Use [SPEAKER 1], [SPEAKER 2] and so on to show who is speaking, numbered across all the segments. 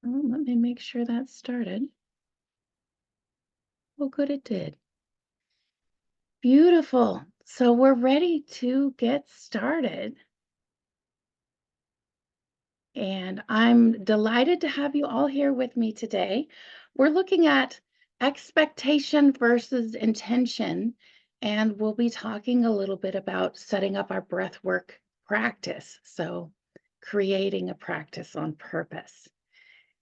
[SPEAKER 1] Oh, let me make sure that started. Oh, good, it did. Beautiful. So we're ready to get started. And I'm delighted to have you all here with me today. We're looking at expectation versus intention, and we'll be talking a little bit about setting up our breath work practice. So, creating a practice on purpose.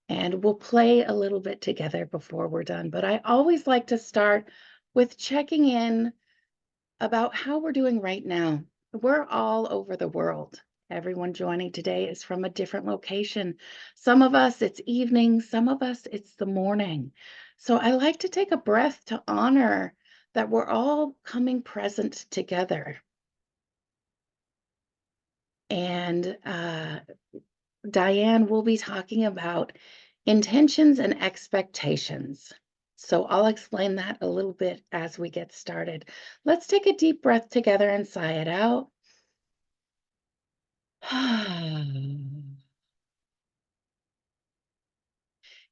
[SPEAKER 1] And we'll play a little bit together before we're done. But I always like to start with checking in about how we're doing right now. We're all over the world. Everyone joining today is from a different location. Some of us, it's evening, some of us, it's the morning. So I like to take a breath to honor that we're all coming present together. And Diane will be talking about intentions and expectations. So I'll explain that a little bit as we get started. Let's take a deep breath together and sigh it out.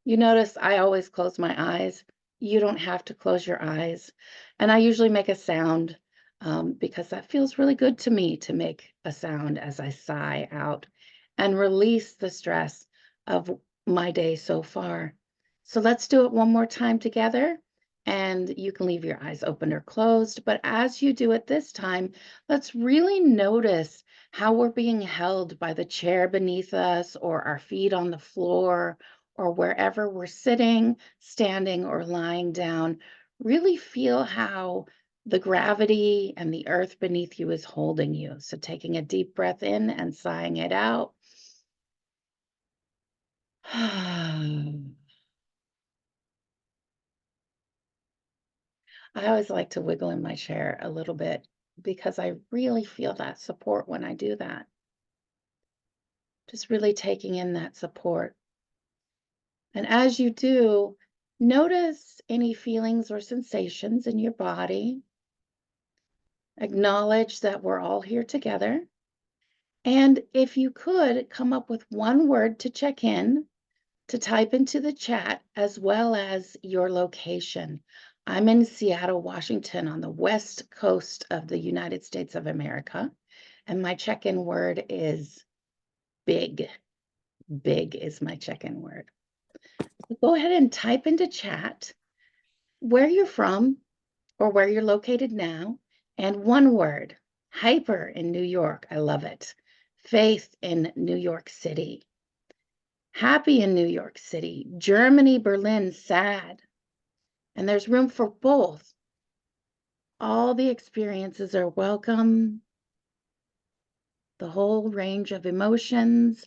[SPEAKER 1] You notice I always close my eyes. You don't have to close your eyes. And I usually make a sound because that feels really good to me to make a sound as I sigh out and release the stress of my day so far. So let's do it one more time together. And you can leave your eyes open or closed. But as you do it this time, let's really notice how we're being held by the chair beneath us or our feet on the floor or wherever we're sitting, standing, or lying down. Really feel how the gravity and the earth beneath you is holding you. So taking a deep breath in and sighing it out. I always like to wiggle in my chair a little bit because I really feel that support when I do that. Just really taking in that support. And as you do, notice any feelings or sensations in your body. Acknowledge that we're all here together. And if you could come up with one word to check in, to type into the chat, as well as your location. I'm in Seattle, Washington, on the west coast of the United States of America. And my check in word is big. Big is my check in word. So go ahead and type into chat where you're from or where you're located now, and one word, hyper in New York. I love it. Faith in New York City. Happy in New York City. Germany, Berlin, sad. And there's room for both. All the experiences are welcome. The whole range of emotions.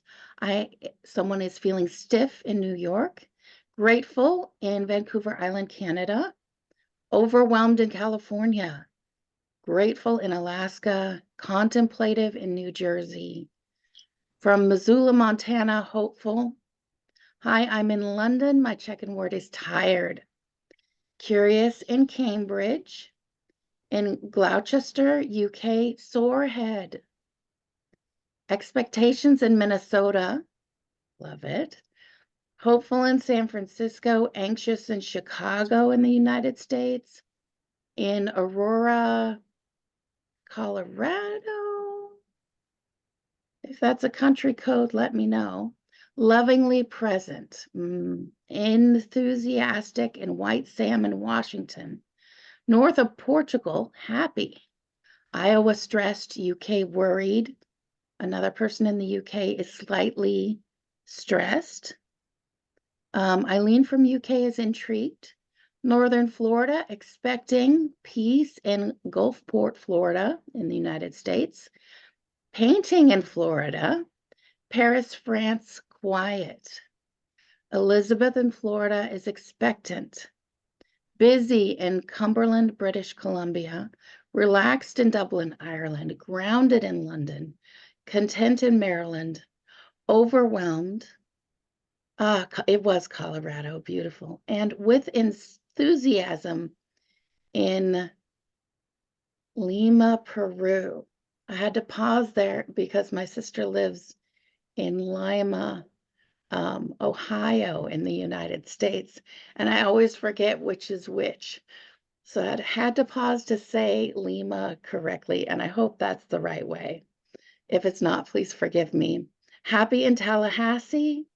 [SPEAKER 1] Someone is feeling stiff in New York, grateful in Vancouver Island, Canada, overwhelmed in California, grateful in Alaska, contemplative in New Jersey. From Missoula, Montana, hopeful. Hi, I'm in London. My check-in word is tired. Curious in Cambridge. In Gloucester, UK, sorehead. Expectations in Minnesota. Love it. Hopeful in San Francisco, anxious in Chicago in the United States. In Aurora, Colorado. If that's a country code, let me know. Lovingly present, enthusiastic in White Salmon, Washington. North of Portugal, happy. Iowa stressed, UK worried. Another person in the UK is slightly stressed. Eileen from UK is intrigued. Northern Florida, expecting peace in Gulfport, Florida, in the United States. Painting in Florida. Paris, France, quiet. Elizabeth in Florida is expectant. Busy in Cumberland, British Columbia. Relaxed in Dublin, Ireland. Grounded in London. Content in Maryland. Overwhelmed. It was Colorado, beautiful. And with enthusiasm in Lima, Peru. I had to pause there because my sister lives in Lima, Ohio in the United States, and I always forget which is which. So I had to pause to say Lima correctly, and I hope that's the right way. If it's not, please forgive me. Happy in Tallahassee,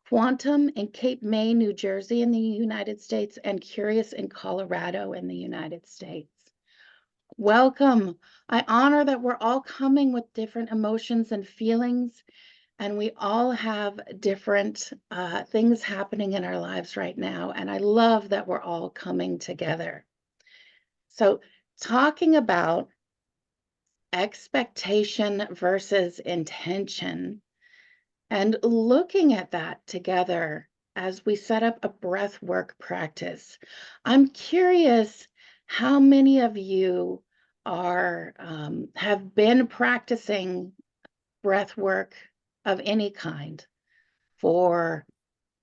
[SPEAKER 1] Quantum in Cape May, New Jersey in the United States, and Curious in Colorado in the United States. Welcome. I honor that we're all coming with different emotions and feelings, and we all have different things happening in our lives right now. And I love that we're all coming together. So, talking about expectation versus intention, and looking at that together as we set up a breath work practice, I'm curious how many of you are have been practicing breath work of any kind for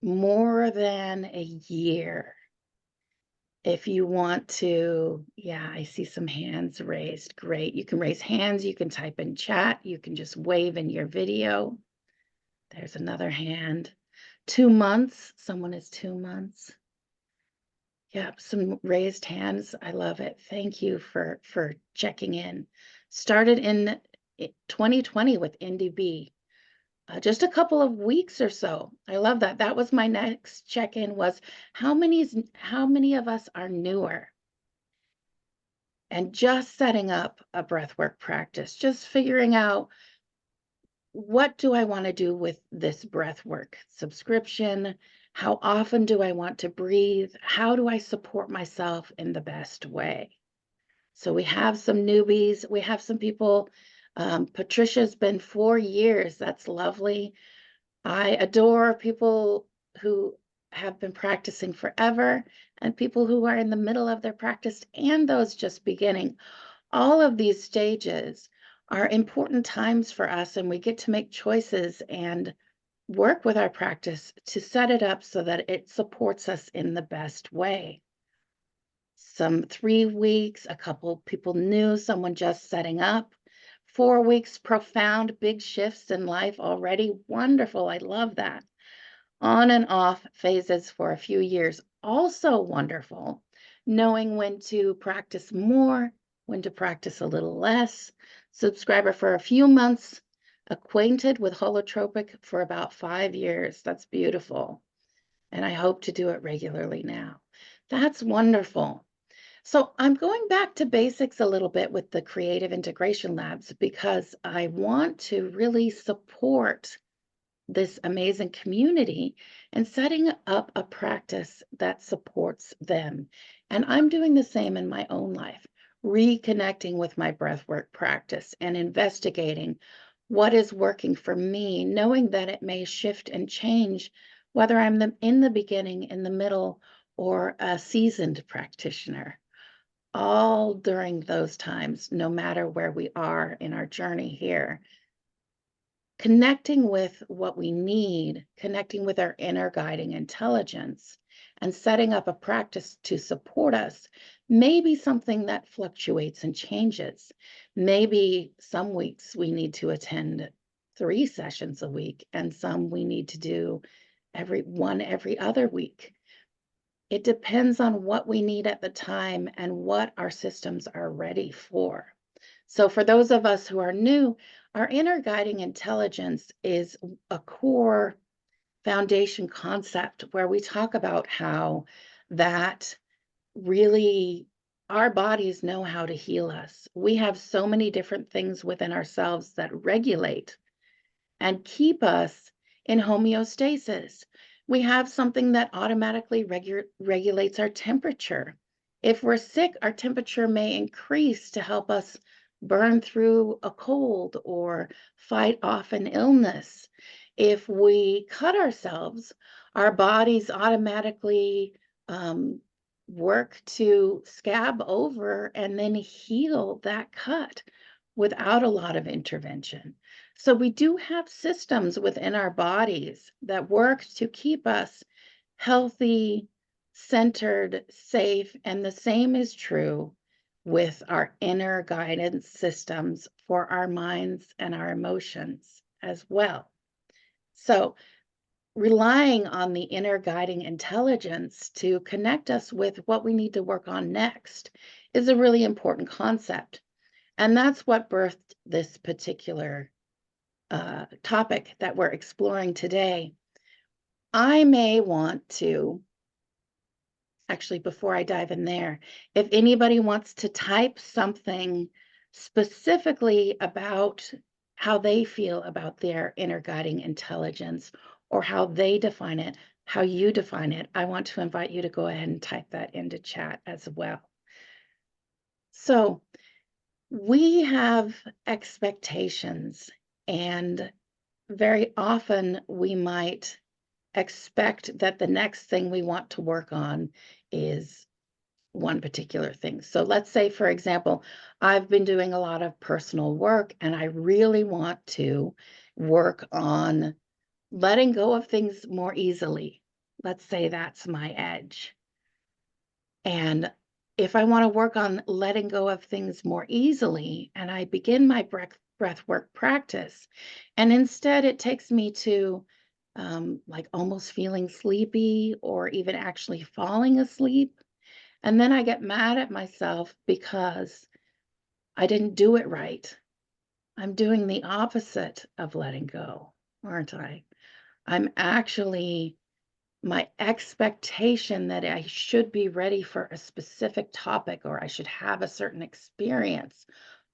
[SPEAKER 1] more than a year. If you want to, yeah, I see some hands raised. Great. You can raise hands, you can type in chat, you can just wave in your video. There's another hand. 2 months. Someone is 2 months. Yep, some raised hands. I love it. Thank you for checking in. Started in 2020 with NDB. Just a couple of weeks or so. I love that. That was my next check-in was how many of us are newer? And just setting up a breathwork practice, just figuring out what do I want to do with this breathwork subscription? How often do I want to breathe? How do I support myself in the best way? So we have some newbies. We have some people. Patricia's been 4 years. That's lovely. I adore people who have been practicing forever and people who are in the middle of their practice and those just beginning. All of these stages are important times for us, and we get to make choices and work with our practice to set it up so that it supports us in the best way. Some 3 weeks, a couple people new, someone just setting up. 4 weeks, profound, big shifts in life already. Wonderful. I love that. On and off phases for a few years. Also wonderful. Knowing when to practice more, when to practice a little less. Subscriber for a few months, acquainted with holotropic for about 5 years. That's beautiful. And I hope to do it regularly now. That's wonderful. So I'm going back to basics a little bit with the Creative Integration Labs because I want to really support this amazing community and setting up a practice that supports them. And I'm doing the same in my own life, reconnecting with my breathwork practice and investigating what is working for me, knowing that it may shift and change, whether I'm in the beginning, in the middle, or a seasoned practitioner. All during those times, no matter where we are in our journey here, connecting with what we need, connecting with our inner guiding intelligence, and setting up a practice to support us may be something that fluctuates and changes. Maybe some weeks we need to attend 3 sessions a week, and some we need to do every other week. It depends on what we need at the time and what our systems are ready for. So for those of us who are new, our inner guiding intelligence is a core foundation concept where we talk about how that really our bodies know how to heal us. We have so many different things within ourselves that regulate and keep us in homeostasis. We have something that automatically regulates our temperature. If we're sick, our temperature may increase to help us burn through a cold or fight off an illness. If we cut ourselves, our bodies automatically work to scab over and then heal that cut without a lot of intervention. So we do have systems within our bodies that work to keep us healthy, centered, safe, and the same is true with our inner guidance systems for our minds and our emotions as well. So relying on the inner guiding intelligence to connect us with what we need to work on next is a really important concept. And that's what birthed this particular topic that we're exploring today. I may want to, actually, before I dive in there, if anybody wants to type something specifically about how they feel about their inner guiding intelligence or how they define it, how you define it, I want to invite you to go ahead and type that into chat as well. So we have expectations, and very often we might expect that the next thing we want to work on is one particular thing. So let's say, for example, I've been doing a lot of personal work and I really want to work on letting go of things more easily. Let's say that's my edge. And if I want to work on letting go of things more easily, and I begin my breath work practice, and instead it takes me to like almost feeling sleepy or even actually falling asleep. And then I get mad at myself because I didn't do it right. I'm doing the opposite of letting go, aren't I? I'm actually, my expectation that I should be ready for a specific topic or I should have a certain experience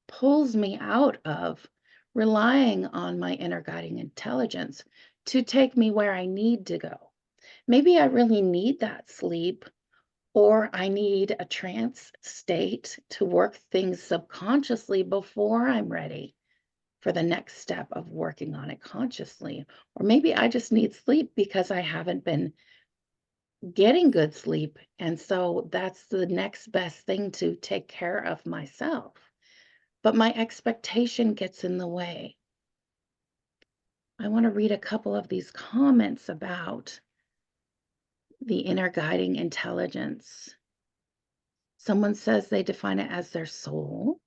[SPEAKER 1] pulls me out of relying on my inner guiding intelligence to take me where I need to go. Maybe I really need that sleep, or I need a trance state to work things subconsciously before I'm ready for the next step of working on it consciously. Or maybe I just need sleep because I haven't been getting good sleep. And so that's the next best thing to take care of myself. But my expectation gets in the way. I want to read a couple of these comments about the inner guiding intelligence. Someone says they define it as their soul.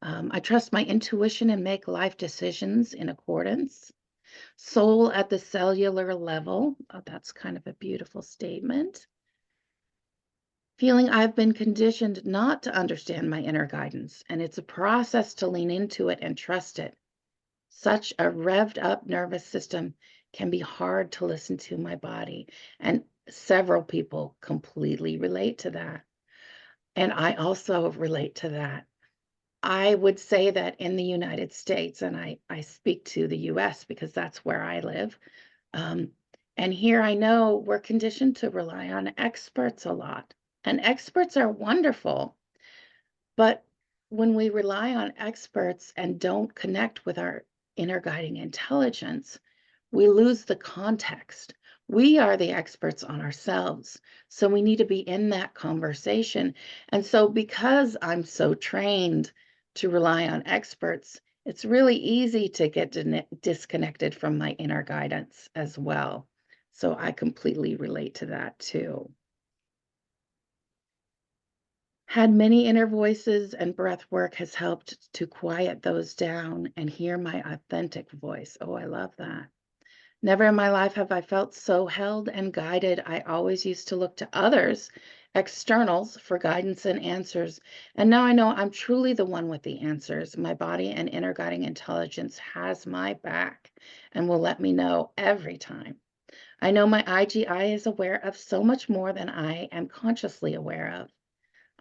[SPEAKER 1] I trust my intuition and make life decisions in accordance. Soul at the cellular level. Oh, that's kind of a beautiful statement. Feeling I've been conditioned not to understand my inner guidance, and it's a process to lean into it and trust it. Such a revved up nervous system can be hard to listen to my body. And several people completely relate to that. And I also relate to that. I would say that in the United States, and I speak to the US because that's where I live. Um, and here I know we're conditioned to rely on experts a lot. And experts are wonderful. But when we rely on experts and don't connect with our inner guiding intelligence, we lose the context. We are the experts on ourselves. So we need to be in that conversation. And so, because I'm so trained to rely on experts, it's really easy to get disconnected from my inner guidance as well. So I completely relate to that too. Had many inner voices, and breath work has helped to quiet those down and hear my authentic voice. Oh, I love that. Never in my life have I felt so held and guided. I always used to look to others, externals, for guidance and answers. And now I know I'm truly the one with the answers. My body and inner guiding intelligence has my back and will let me know every time. I know my IGI is aware of so much more than I am consciously aware of.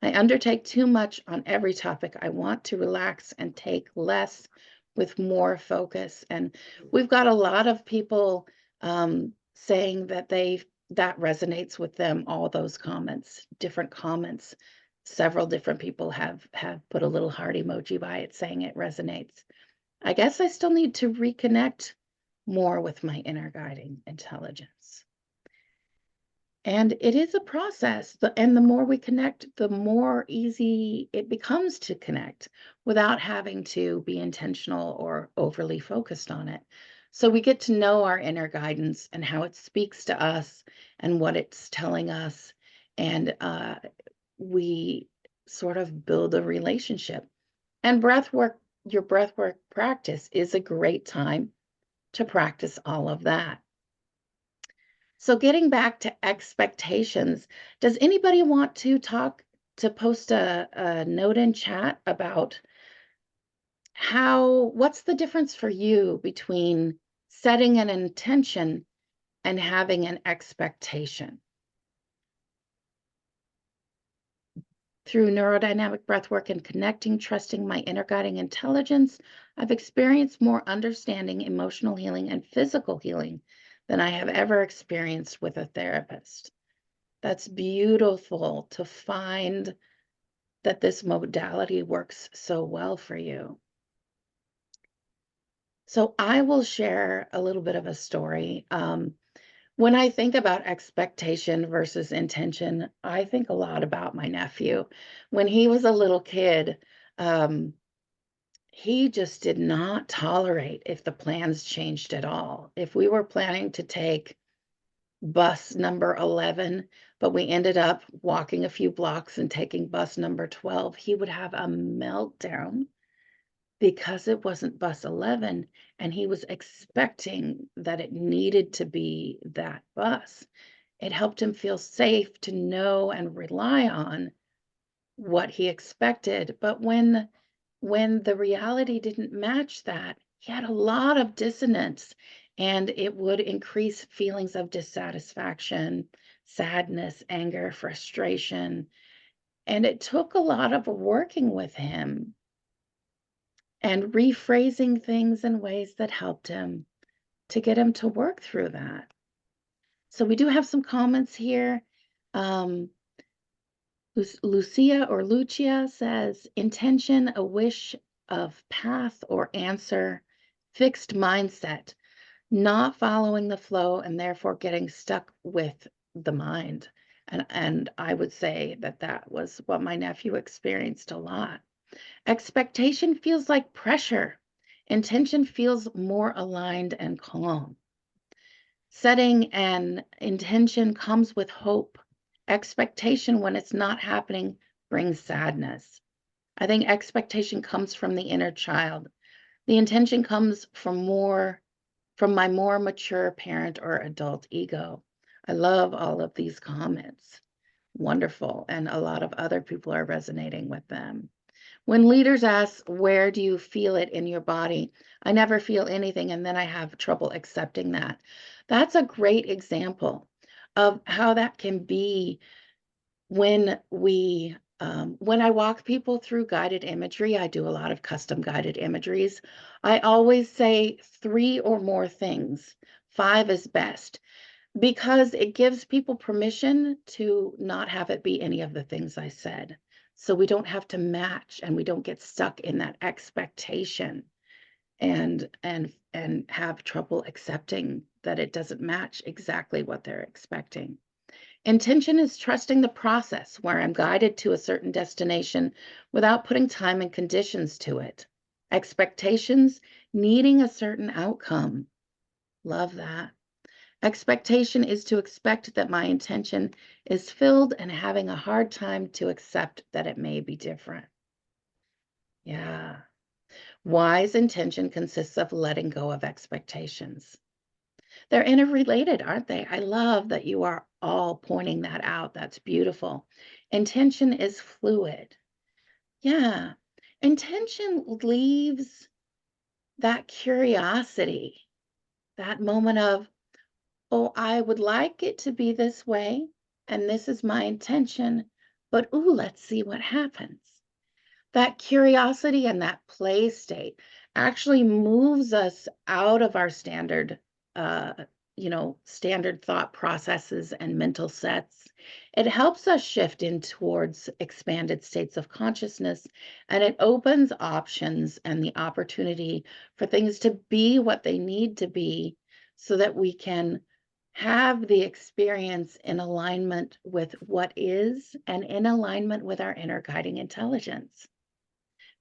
[SPEAKER 1] I undertake too much on every topic. I want to relax and take less with more focus. And we've got a lot of people saying that that resonates with them, all those comments, different comments. Several different people have put a little heart emoji by it saying it resonates. I guess I still need to reconnect more with my inner guiding intelligence. And it is a process, and the more we connect, the more easy it becomes to connect without having to be intentional or overly focused on it. So we get to know our inner guidance and how it speaks to us and what it's telling us. And we sort of build a relationship. And breath work, your breath work practice is a great time to practice all of that. So getting back to expectations, does anybody want to post a note in chat about what's the difference for you between setting an intention and having an expectation? Through neurodynamic breathwork and connecting, trusting my inner guiding intelligence, I've experienced more understanding, emotional healing, and physical healing than I have ever experienced with a therapist. That's beautiful to find that this modality works so well for you. So I will share a little bit of a story. When I think about expectation versus intention, I think a lot about my nephew. When he was a little kid, um, he just did not tolerate if the plans changed at all. If we were planning to take bus number 11, but we ended up walking a few blocks and taking bus number 12, he would have a meltdown because it wasn't bus 11 and he was expecting that it needed to be that bus. It helped him feel safe to know and rely on what he expected. But when the reality didn't match that, he had a lot of dissonance, and it would increase feelings of dissatisfaction, sadness, anger, frustration. And it took a lot of working with him and rephrasing things in ways that helped him to get him to work through that. So we do have some comments here. Lucia says, intention, a wish of path or answer, fixed mindset, not following the flow and therefore getting stuck with the mind. And I would say that was what my nephew experienced a lot. Expectation feels like pressure. Intention feels more aligned and calm. Setting an intention comes with hope. Expectation, when it's not happening, brings sadness. I think expectation comes from the inner child. The intention comes from my more mature parent or adult ego. I love all of these comments. Wonderful. And a lot of other people are resonating with them. When leaders ask, where do you feel it in your body? I never feel anything, and then I have trouble accepting that. That's a great example of how that can be when when I walk people through guided imagery. I do a lot of custom guided imageries. I always say 3 or more things. 5 is best, because it gives people permission to not have it be any of the things I said. So we don't have to match and we don't get stuck in that expectation and have trouble accepting that it doesn't match exactly what they're expecting. Intention is trusting the process, where I'm guided to a certain destination without putting time and conditions to it. Expectations, needing a certain outcome. Love that. Expectation is to expect that my intention is filled and having a hard time to accept that it may be different. Yeah. Wise intention consists of letting go of expectations. They're interrelated, aren't they? I love that you are all pointing that out. That's beautiful. Intention is fluid. Yeah. Intention leaves that curiosity, that moment of, oh, I would like it to be this way, and this is my intention, but ooh, let's see what happens. That curiosity and that play state actually moves us out of our standard, uh, standard thought processes and mental sets. It helps us shift in towards expanded states of consciousness, and it opens options and the opportunity for things to be what they need to be so that we can have the experience in alignment with what is and in alignment with our inner guiding intelligence.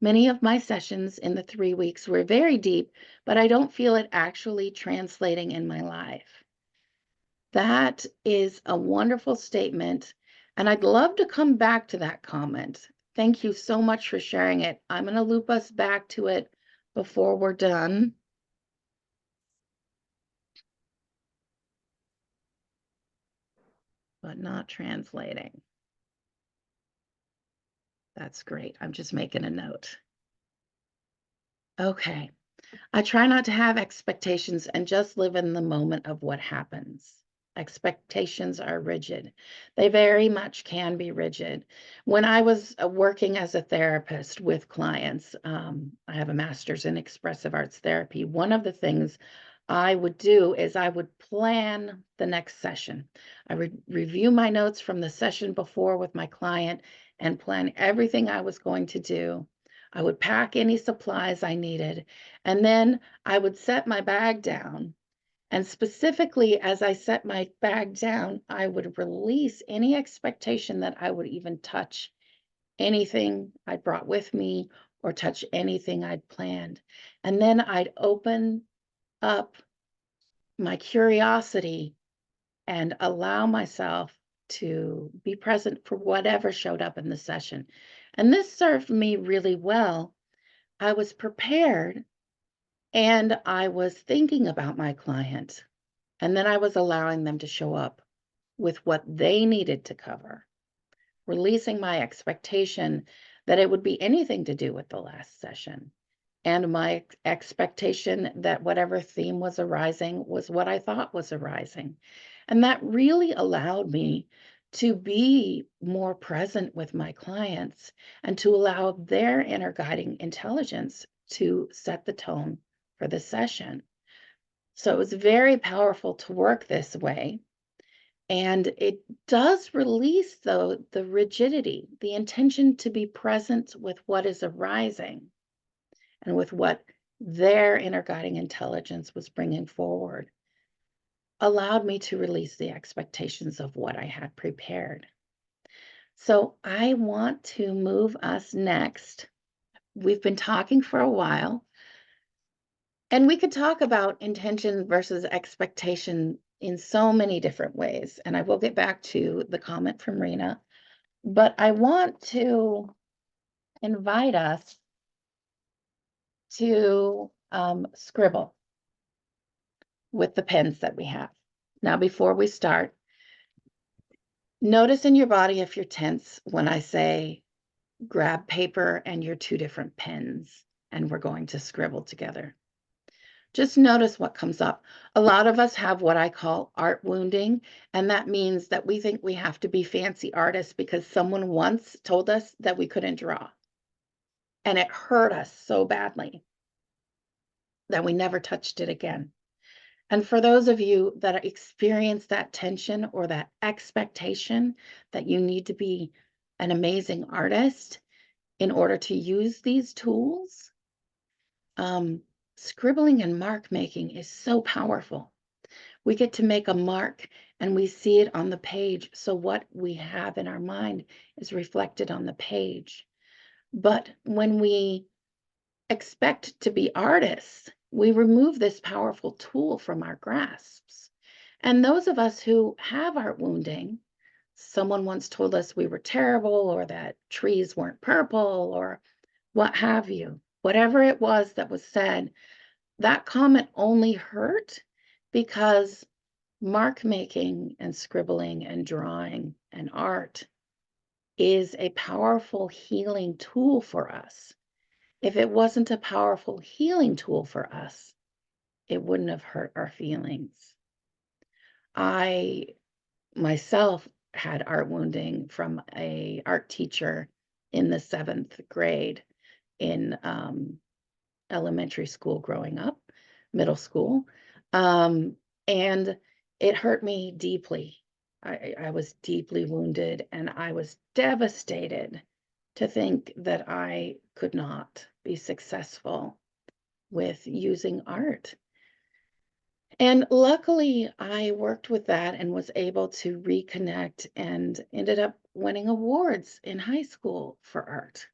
[SPEAKER 1] Many of my sessions in the 3 weeks were very deep, but I don't feel it actually translating in my life. That is a wonderful statement, and I'd love to come back to that comment. Thank you so much for sharing it. I'm going to loop us back to it before we're done. but not translating. That's great. I'm just making a note. Okay. I try not to have expectations and just live in the moment of what happens. Expectations are rigid. They very much can be rigid. When I was working as a therapist with clients, I have a master's in expressive arts therapy. One of the things I would do is I would plan the next session. I would review my notes from the session before with my client and plan everything I was going to do. I would pack any supplies I needed, and then I would set my bag down. And specifically, as I set my bag down, I would release any expectation that I would even touch anything I brought with me or touch anything I'd planned. And then I'd open up my curiosity and allow myself to be present for whatever showed up in the session. And this served me really well. I was prepared and I was thinking about my client, and then I was allowing them to show up with what they needed to cover, releasing my expectation that it would be anything to do with the last session, and my expectation that whatever theme was arising was what I thought was arising. And that really allowed me to be more present with my clients and to allow their inner guiding intelligence to set the tone for the session. So it was very powerful to work this way. And it does release, though, the rigidity, the intention to be present with what is arising and with what their inner guiding intelligence was bringing forward, allowed me to release the expectations of what I had prepared. So I want to move us next. We've been talking for a while, and we could talk about intention versus expectation in so many different ways. And I will get back to the comment from Rena, but I want to invite us to scribble with the pens that we have. Now, before we start, notice in your body if you're tense when I say grab paper and your two different pens, and we're going to scribble together. Just notice what comes up. A lot of us have what I call art wounding, and that means that we think we have to be fancy artists because someone once told us that we couldn't draw. And it hurt us so badly that we never touched it again. And for those of you that experience that tension or that expectation that you need to be an amazing artist in order to use these tools, scribbling and mark making is so powerful. We get to make a mark and we see it on the page. So what we have in our mind is reflected on the page. But when we expect to be artists, we remove this powerful tool from our grasps. And those of us who have art wounding, someone once told us we were terrible or that trees weren't purple or what have you, whatever it was that was said, that comment only hurt because mark making and scribbling and drawing and art is a powerful healing tool for us. If it wasn't a powerful healing tool for us, it wouldn't have hurt our feelings. I myself had art wounding from a art teacher in the 7th grade in elementary school growing up, middle school. And it hurt me deeply. I was deeply wounded and I was devastated to think that I could not be successful with using art. And luckily, I worked with that and was able to reconnect and ended up winning awards in high school for art.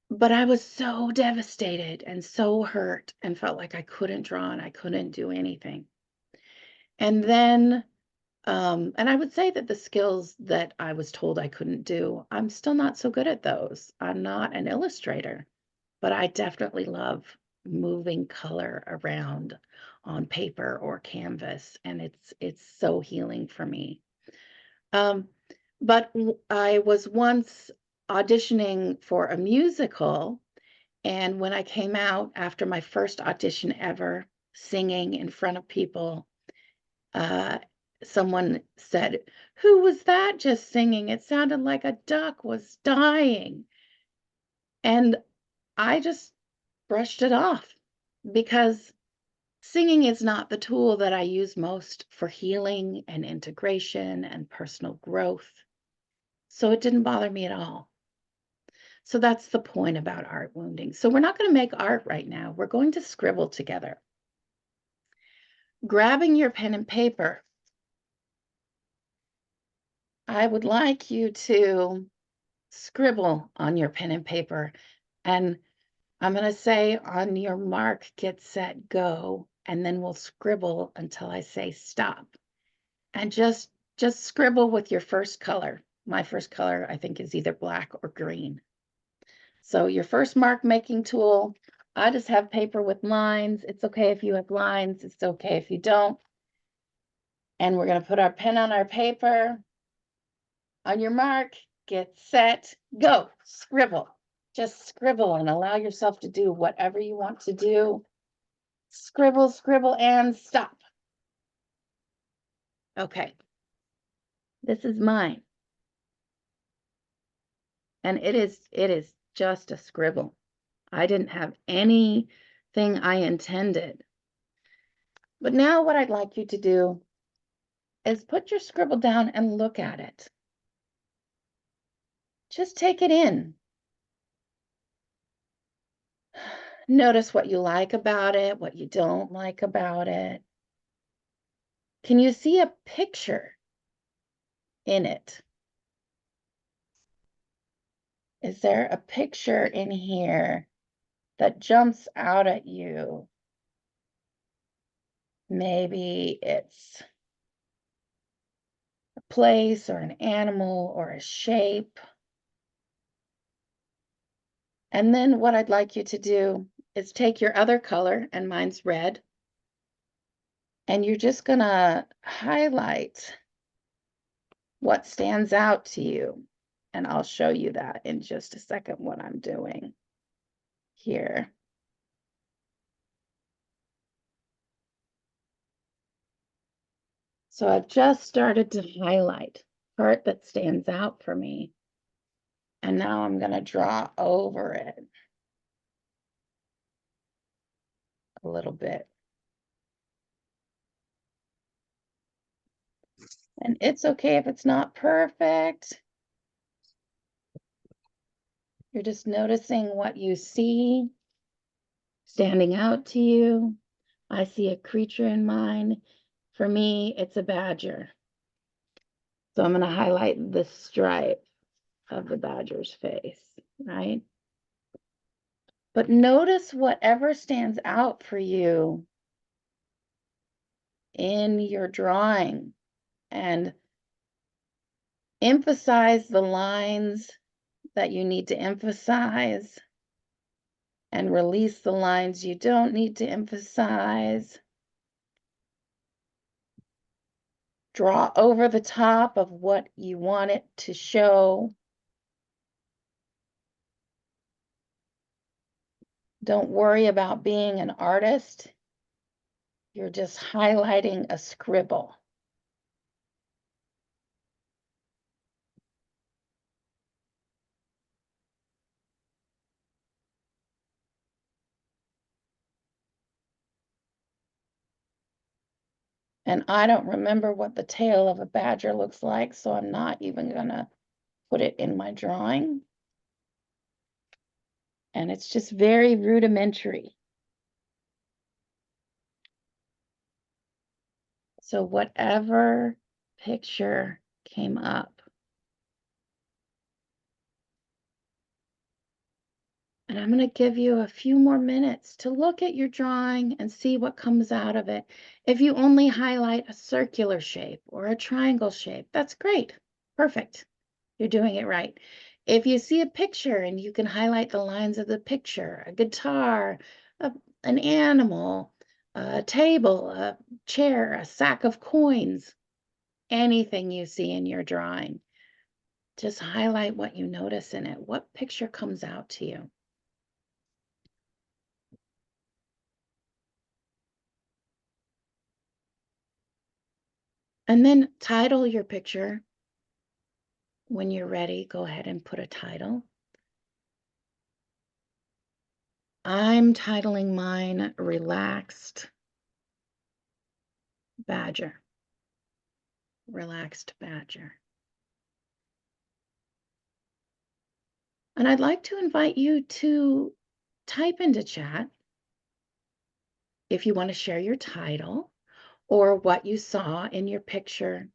[SPEAKER 1] But I was so devastated and so hurt and felt like I couldn't draw and I couldn't do anything. And then, and I would say that the skills that I was told I couldn't do, I'm still not so good at those. I'm not an illustrator, but I definitely love moving color around on paper or canvas, and it's so healing for me. But I was once auditioning for a musical, and when I came out after my first audition ever, singing in front of people, uh, someone said, "Who was that just singing? It sounded like a duck was dying." And I just brushed it off because singing is not the tool that I use most for healing and integration and personal growth. So it didn't bother me at all. So that's the point about art wounding. So we're not going to make art right now. We're going to scribble together. Grabbing your pen and paper, I would like you to scribble on your pen and paper. And I'm going to say on your mark, get set, go. And then we'll scribble until I say stop. And just scribble with your first color. My first color, I think, is either black or green. So your first mark making tool, I just have paper with lines. It's okay if you have lines. It's okay if you don't. And we're going to put our pen on our paper. On your mark, get set, go. Scribble. Just scribble and allow yourself to do whatever you want to do. Scribble, scribble, and stop. Okay. This is mine. And it is just a scribble. I didn't have anything I intended. But now what I'd like you to do is put your scribble down and look at it. Just take it in. Notice what you like about it, what you don't like about it. Can you see a picture in it? Is there a picture in here that jumps out at you? Maybe it's a place or an animal or a shape. And then what I'd like you to do is take your other color, and mine's red, and you're just gonna highlight what stands out to you. And I'll show you that in just a second, what I'm doing here. So I've just started to highlight part that stands out for me. And now I'm going to draw over it a little bit. And it's okay if it's not perfect. You're just noticing what you see standing out to you. I see a creature in mind. For me, it's a badger. So I'm going to highlight the stripe of the badger's face, right? But notice whatever stands out for you in your drawing and emphasize the lines that you need to emphasize and release the lines you don't need to emphasize. Draw over the top of what you want it to show. Don't worry about being an artist. You're just highlighting a scribble. And I don't remember what the tail of a badger looks like, so I'm not even gonna put it in my drawing. And it's just very rudimentary. So whatever picture came up. And I'm going to give you a few more minutes to look at your drawing and see what comes out of it. If you only highlight a circular shape or a triangle shape, that's great. Perfect. You're doing it right. If you see a picture and you can highlight the lines of the picture, a guitar, an animal, a table, a chair, a sack of coins, anything you see in your drawing. Just highlight what you notice in it. What picture comes out to you? And then title your picture. When you're ready, go ahead and put a title. I'm titling mine Relaxed Badger. Relaxed Badger. And I'd like to invite you to type into chat if you want to share your title or what you saw in your picture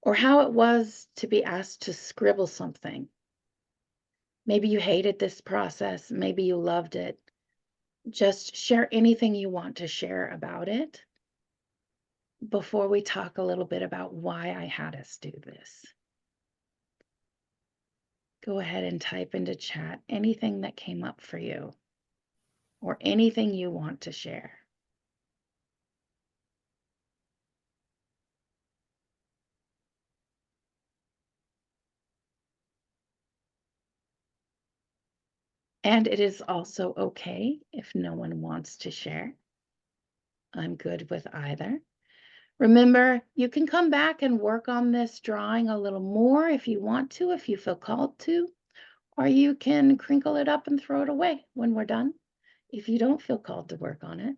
[SPEAKER 1] or how it was to be asked to scribble something. Maybe you hated this process. Maybe you loved it. Just share anything you want to share about it before we talk a little bit about why I had us do this. Go ahead and type into chat anything that came up for you or anything you want to share. And it is also okay if no one wants to share. I'm good with either. Remember, you can come back and work on this drawing a little more if you want to, if you feel called to, or you can crinkle it up and throw it away when we're done, if you don't feel called to work on it.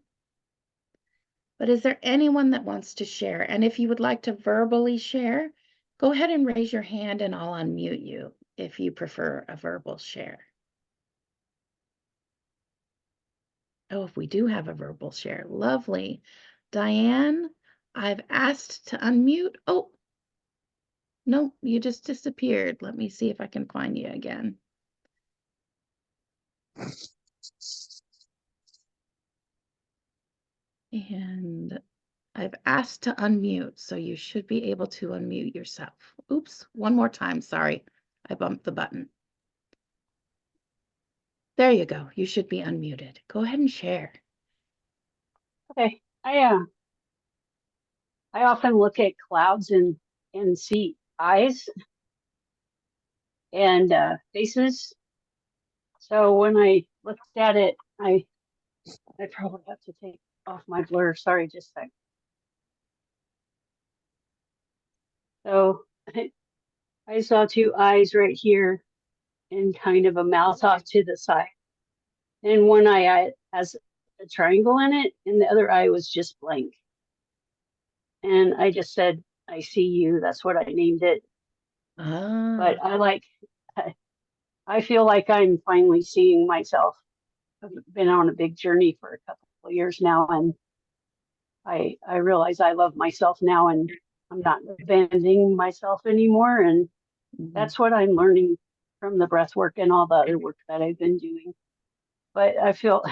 [SPEAKER 1] But is there anyone that wants to share? And if you would like to verbally share, go ahead and raise your hand and I'll unmute you if you prefer a verbal share. Oh, if we do have a verbal share, lovely. Diane, I've asked to unmute. Oh, no, you just disappeared. Let me see if I can find you again. And I've asked to unmute, so you should be able to unmute yourself. Oops, one more time, sorry. I bumped the button. There you go. You should be unmuted. Go ahead and share.
[SPEAKER 2] Okay, I often look at clouds and see eyes and faces. So when I looked at it, I probably have to take off my blur. Sorry, just a sec. So I saw two eyes right here and kind of a mouth off to the side. And one eye has a triangle in it, and the other eye was just blank. And I just said, I see you. That's what I named it. But I feel like I'm finally seeing myself. I've been on a big journey for a couple of years now, and I realize I love myself now, and I'm not abandoning myself anymore. And that's what I'm learning from the breath work and all the other work that I've been doing. But I feel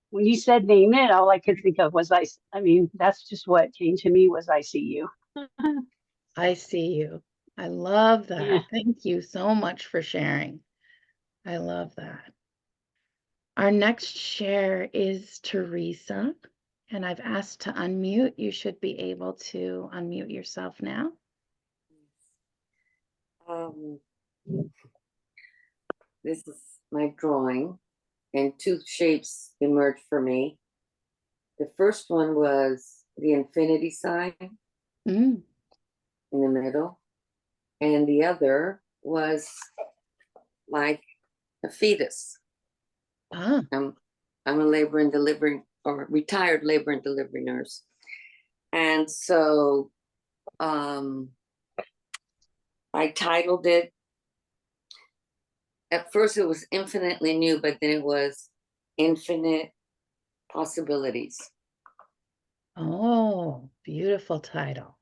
[SPEAKER 2] when you said name it, all I could think of was I mean, that's just what came to me was I see you.
[SPEAKER 1] I see you. I love that.
[SPEAKER 2] Yeah.
[SPEAKER 1] Thank you so much for sharing. I love that. Our next share is Teresa, and I've asked to unmute. You should be able to unmute yourself now.
[SPEAKER 3] This is my drawing, and two shapes emerged for me. The first one was the infinity sign in the middle, and the other was like a fetus. I'm a labor and delivery or retired labor and delivery nurse, and so I titled it. At first, it was infinitely new, but then it was infinite possibilities.
[SPEAKER 1] Oh, beautiful title.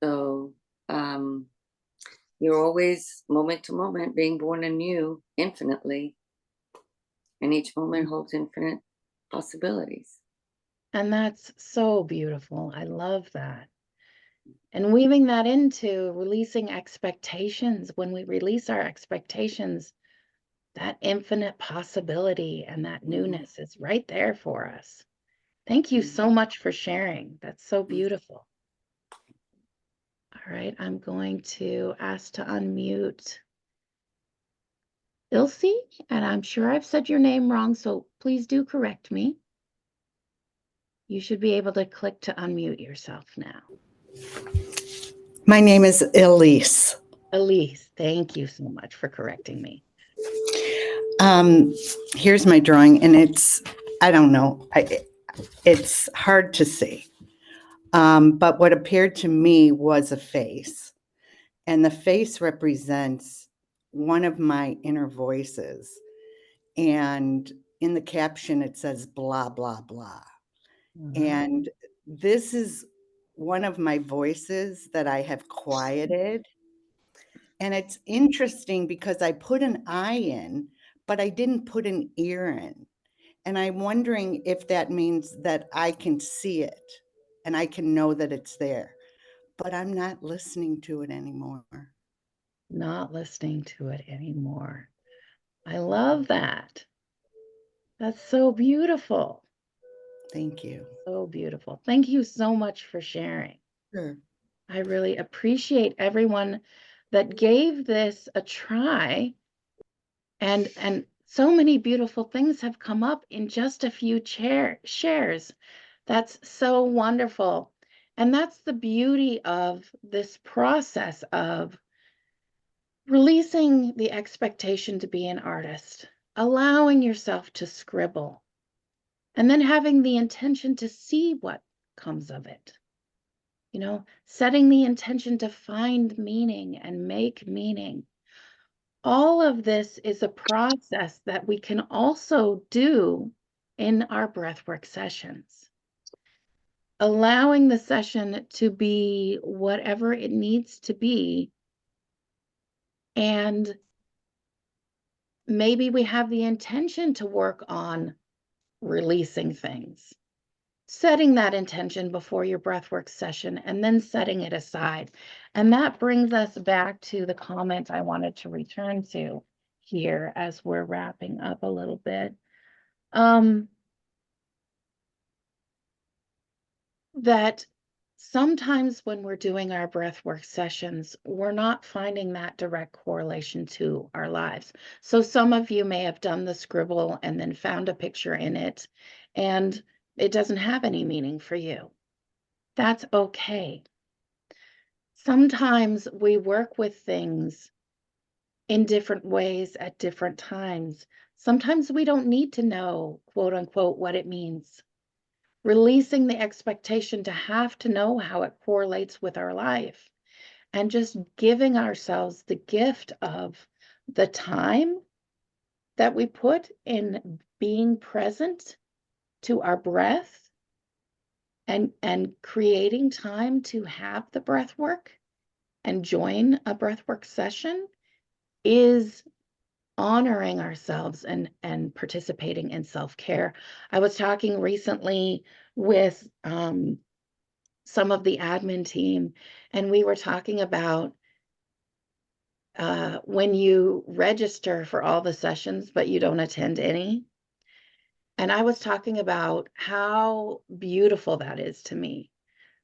[SPEAKER 3] So you're always moment to moment being born anew infinitely, and each moment holds infinite possibilities.
[SPEAKER 1] And that's so beautiful. I love that. And weaving that into releasing expectations. When we release our expectations, that infinite possibility and that newness is right there for us. Thank you so much for sharing. That's so beautiful. All right, I'm going to ask to unmute Ilse, and I'm sure I've said your name wrong, so please do correct me. You should be able to click to unmute yourself now.
[SPEAKER 4] My name is Elise.
[SPEAKER 1] Elise, thank you so much for correcting me.
[SPEAKER 4] Here's my drawing, and I don't know, it's hard to see. But what appeared to me was a face. And the face represents one of my inner voices. And in the caption, it says blah, blah, blah. And this is one of my voices that I have quieted. And it's interesting because I put an eye in, but I didn't put an ear in. And I'm wondering if that means that I can see it and I can know that it's there, but I'm not listening to it anymore.
[SPEAKER 1] Not listening to it anymore. I love that. That's so beautiful.
[SPEAKER 4] Thank you.
[SPEAKER 1] So beautiful. Thank you so much for sharing.
[SPEAKER 4] Sure.
[SPEAKER 1] I really appreciate everyone that gave this a try. And so many beautiful things have come up in just a few shares. That's so wonderful. And that's the beauty of this process of releasing the expectation to be an artist, allowing yourself to scribble, and then having the intention to see what comes of it. You know, setting the intention to find meaning and make meaning. All of this is a process that we can also do in our breathwork sessions. Allowing the session to be whatever it needs to be. And maybe we have the intention to work on releasing things. Setting that intention before your breathwork session and then setting it aside. And that brings us back to the comment I wanted to return to here as we're wrapping up a little bit. That sometimes when we're doing our breathwork sessions, we're not finding that direct correlation to our lives. So some of you may have done the scribble and then found a picture in it, and it doesn't have any meaning for you. That's okay. Sometimes we work with things in different ways at different times. Sometimes we don't need to know, quote unquote, what it means. Releasing the expectation to have to know how it correlates with our life and just giving ourselves the gift of the time that we put in being present to our breath and creating time to have the breath work and join a breathwork session is honoring ourselves and participating in self-care. I was talking recently with some of the admin team, and we were talking about when you register for all the sessions, but you don't attend any. And I was talking about how beautiful that is to me.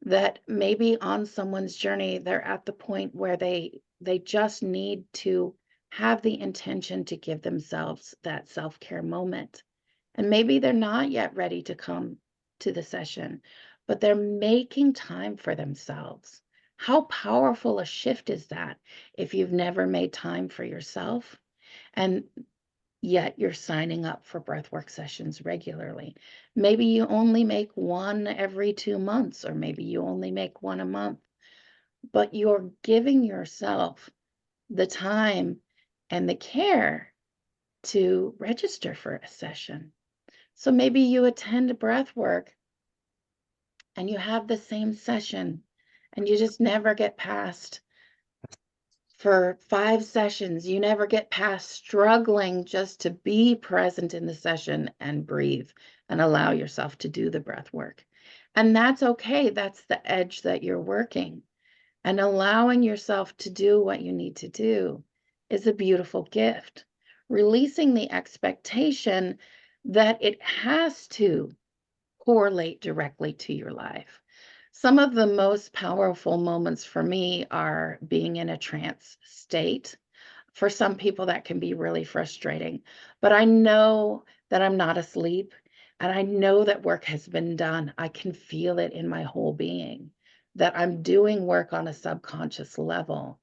[SPEAKER 1] That maybe on someone's journey, they're at the point where they just need to have the intention to give themselves that self-care moment. And maybe they're not yet ready to come to the session, but they're making time for themselves. How powerful a shift is that if you've never made time for yourself and yet you're signing up for breathwork sessions regularly? Maybe you only make one every 2 months, or maybe you only make one a month, but you're giving yourself the time and the care to register for a session. So maybe you attend breathwork and you have the same session and you just never get past. For 5 sessions, you never get past struggling just to be present in the session and breathe and allow yourself to do the breath work. And that's okay. That's the edge that you're working. And allowing yourself to do what you need to do is a beautiful gift. Releasing the expectation that it has to correlate directly to your life. Some of the most powerful moments for me are being in a trance state. For some people, that can be really frustrating, but I know that I'm not asleep and I know that work has been done. I can feel it in my whole being, that I'm doing work on a subconscious level.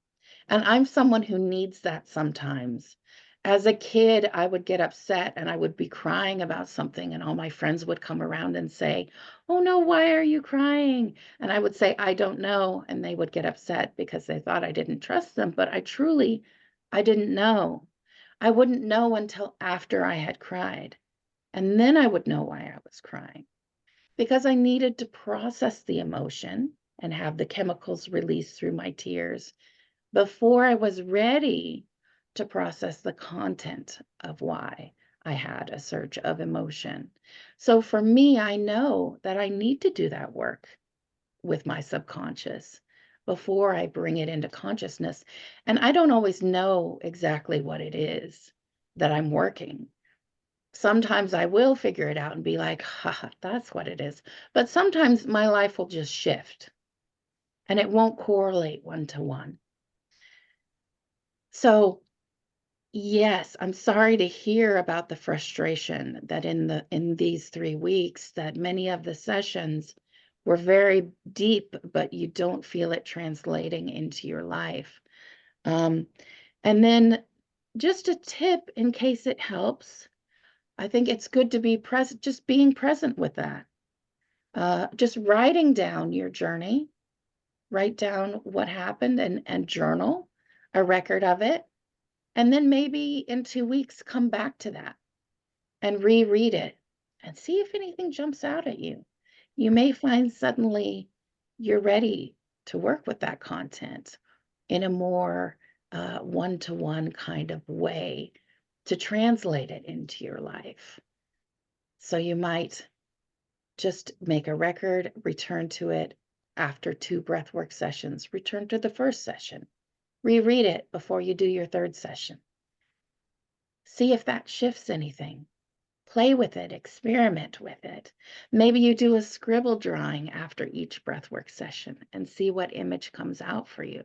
[SPEAKER 1] And I'm someone who needs that sometimes. As a kid, I would get upset and I would be crying about something, and all my friends would come around and say, "Oh no, why are you crying?" And I would say, "I don't know." And they would get upset because they thought I didn't trust them, but I didn't know. I wouldn't know until after I had cried. And then I would know why I was crying, because I needed to process the emotion and have the chemicals released through my tears before I was ready to process the content of why I had a surge of emotion. So for me, I know that I need to do that work with my subconscious before I bring it into consciousness. And I don't always know exactly what it is that I'm working. Sometimes I will figure it out and be like, ha, that's what it is. But sometimes my life will just shift and it won't correlate one to one. So yes, I'm sorry to hear about the frustration that in these 3 weeks that many of the sessions were very deep, but you don't feel it translating into your life. And then just a tip in case it helps, I think it's good to be present, just being present with that. Just writing down your journey, write down what happened and journal a record of it. And then maybe in 2 weeks, come back to that and reread it and see if anything jumps out at you. You may find suddenly you're ready to work with that content in a more one-to-one kind of way to translate it into your life. So you might just make a record, return to it after 2 breathwork sessions, return to the first session, reread it before you do your 3rd session. See if that shifts anything. Play with it, experiment with it. Maybe you do a scribble drawing after each breathwork session and see what image comes out for you.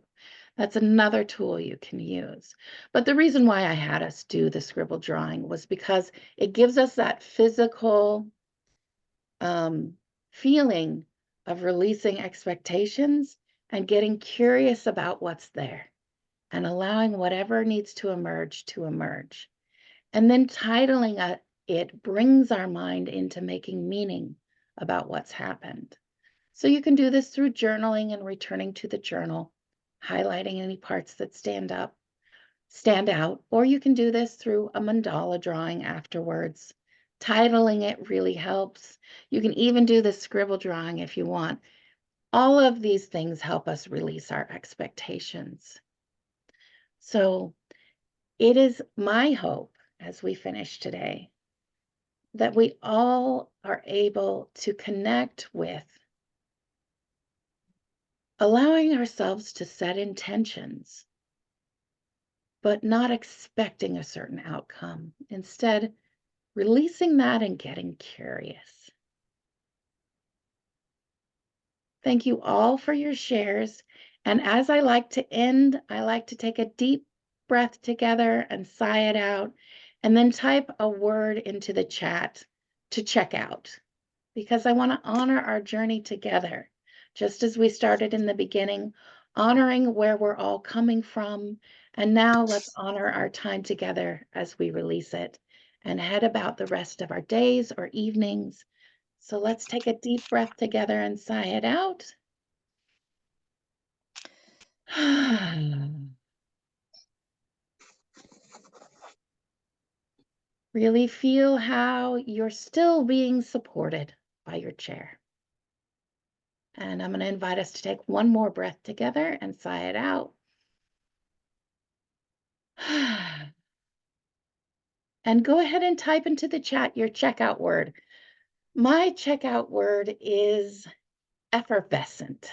[SPEAKER 1] That's another tool you can use. But the reason why I had us do the scribble drawing was because it gives us that physical feeling of releasing expectations and getting curious about what's there and allowing whatever needs to emerge to emerge. And then titling it brings our mind into making meaning about what's happened. So you can do this through journaling and returning to the journal, highlighting any parts that stand out, or you can do this through a mandala drawing afterwards. Titling it really helps. You can even do the scribble drawing if you want. All of these things help us release our expectations. So it is my hope as we finish today that we all are able to connect with allowing ourselves to set intentions, but not expecting a certain outcome. Instead, releasing that and getting curious. Thank you all for your shares. And as I like to end, I like to take a deep breath together and sigh it out, and then type a word into the chat to check out, because I want to honor our journey together, just as we started in the beginning, honoring where we're all coming from. And now let's honor our time together as we release it and head about the rest of our days or evenings. So let's take a deep breath together and sigh it out. Really feel how you're still being supported by your chair. And I'm going to invite us to take one more breath together and sigh it out. And go ahead and type into the chat your checkout word. My checkout word is effervescent.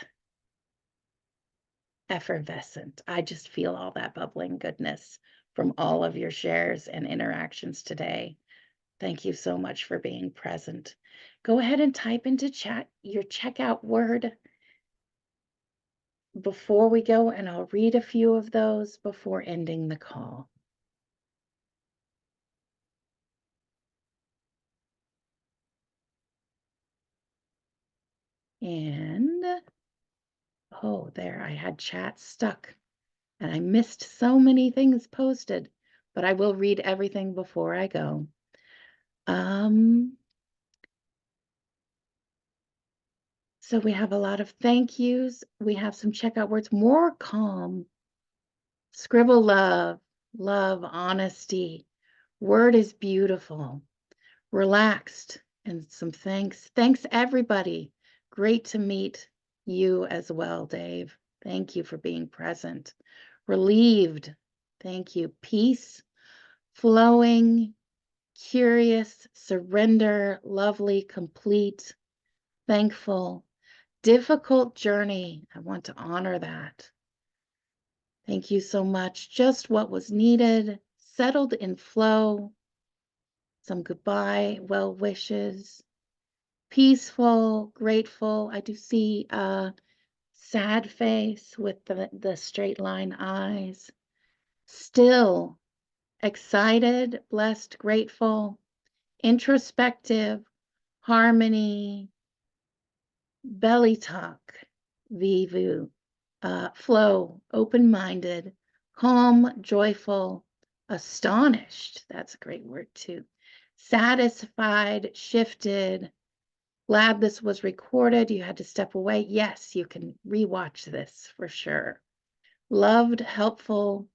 [SPEAKER 1] Effervescent. I just feel all that bubbling goodness from all of your shares and interactions today. Thank you so much for being present. Go ahead and type into chat your checkout word before we go, and I'll read a few of those before ending the call. And, oh, there, I had chat stuck and I missed so many things posted, but I will read everything before I go. So we have a lot of thank yous. We have some checkout words, more calm, scribble love, love, honesty. Word is beautiful, relaxed, and some thanks. Thanks, everybody. Great to meet you as well, Dave. Thank you for being present. Relieved. Thank you. Peace, flowing, curious, surrender, lovely, complete, thankful, difficult journey. I want to honor that. Thank you so much. Just what was needed, settled in flow, some goodbye, well wishes, peaceful, grateful. I do see a sad face with the straight line eyes. Still, excited, blessed, grateful, introspective, harmony, belly talk, vivu, flow, open-minded, calm, joyful, astonished. That's a great word too. Satisfied, shifted, glad this was recorded. You had to step away. Yes, you can rewatch this for sure. Loved, helpful.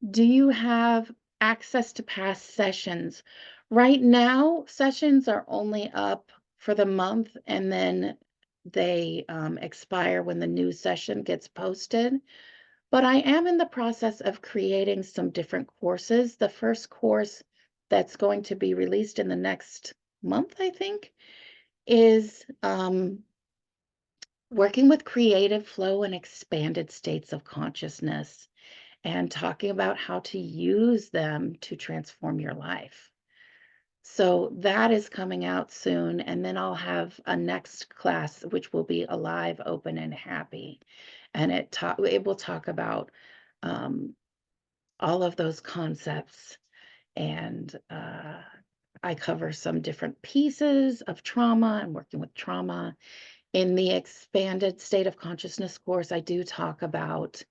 [SPEAKER 1] Do you have access to past sessions? Right now, sessions are only up for the month, and then they expire when the new session gets posted. But I am in the process of creating some different courses. The first course that's going to be released in the next month, I think, is working with creative flow and expanded states of consciousness, and talking about how to use them to transform your life. So that is coming out soon. And then I'll have a next class, which will be Alive, Open, and Happy. And it will talk about all of those concepts. And I cover some different pieces of trauma and working with trauma. In the expanded state of consciousness course, I do talk about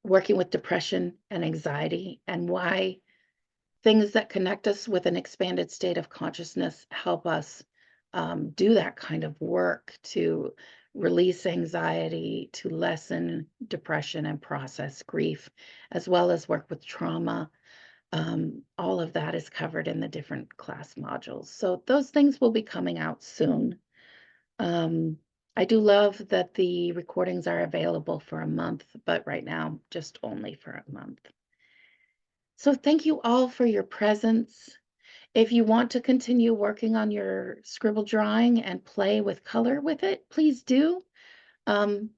[SPEAKER 1] working with depression and anxiety, and why things that connect us with an expanded state of consciousness help us do that kind of work to release anxiety, to lessen depression and process grief, as well as work with trauma. All of that is covered in the different class modules. So those things will be coming out soon. I do love that the recordings are available for a month, but right now, just only for a month. So thank you all for your presence. If you want to continue working on your scribble drawing and play with color with it, please do. Don't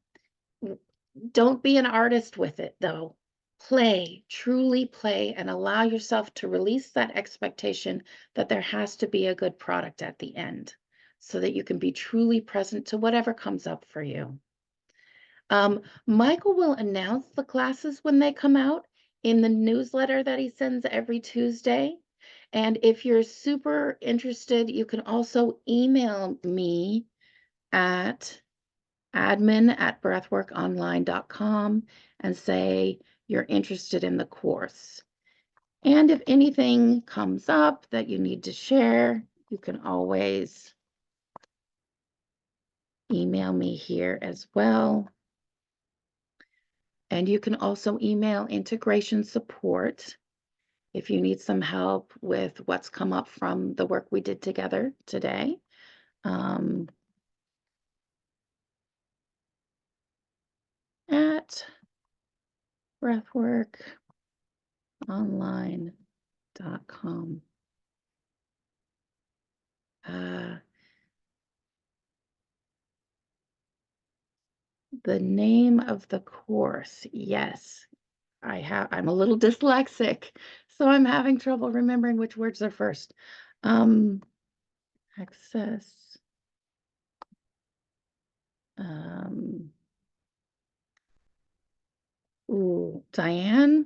[SPEAKER 1] be an artist with it, though. Play, truly play, and allow yourself to release that expectation that there has to be a good product at the end, so that you can be truly present to whatever comes up for you. Michael will announce the classes when they come out in the newsletter that he sends every Tuesday. And if you're super interested, you can also email me at admin@breathworkonline.com and say you're interested in the course. And if anything comes up that you need to share, you can always email me here as well. And you can also email integration support if you need some help with what's come up from the work we did together today. At breathworkonline.com. The name of the course, yes, I'm a little dyslexic, So I'm having trouble remembering which words are first. Access. Ooh, Diane.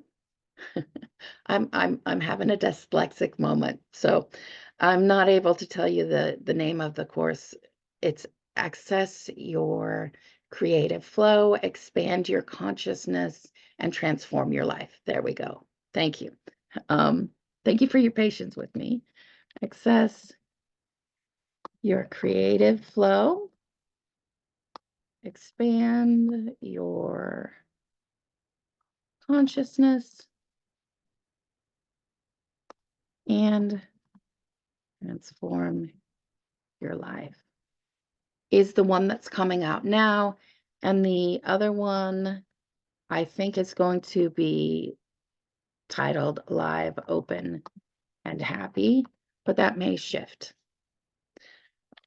[SPEAKER 1] I'm having a dyslexic moment, so I'm not able to tell you the name of the course. It's Access Your Creative Flow, Expand Your Consciousness, and Transform Your Life. There we go. Thank you. Thank you for your patience with me. Access Your Creative Flow, Expand Your Consciousness, and Transform Your Life is the one that's coming out now. And the other one, I think, is going to be titled Live, Open, and Happy, but that may shift.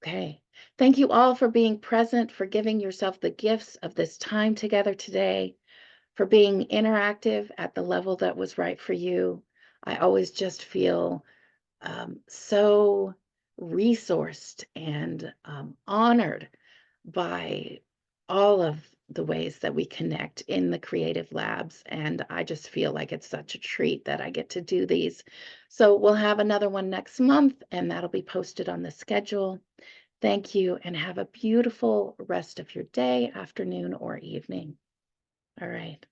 [SPEAKER 1] Okay. Thank you all for being present, for giving yourself the gifts of this time together today, for being interactive at the level that was right for you. I always just feel so resourced and honored by all of the ways that we connect in the creative labs. And I just feel like it's such a treat that I get to do these. So we'll have another one next month, and that'll be posted on the schedule. Thank you, and have a beautiful rest of your day, afternoon, or evening. All right.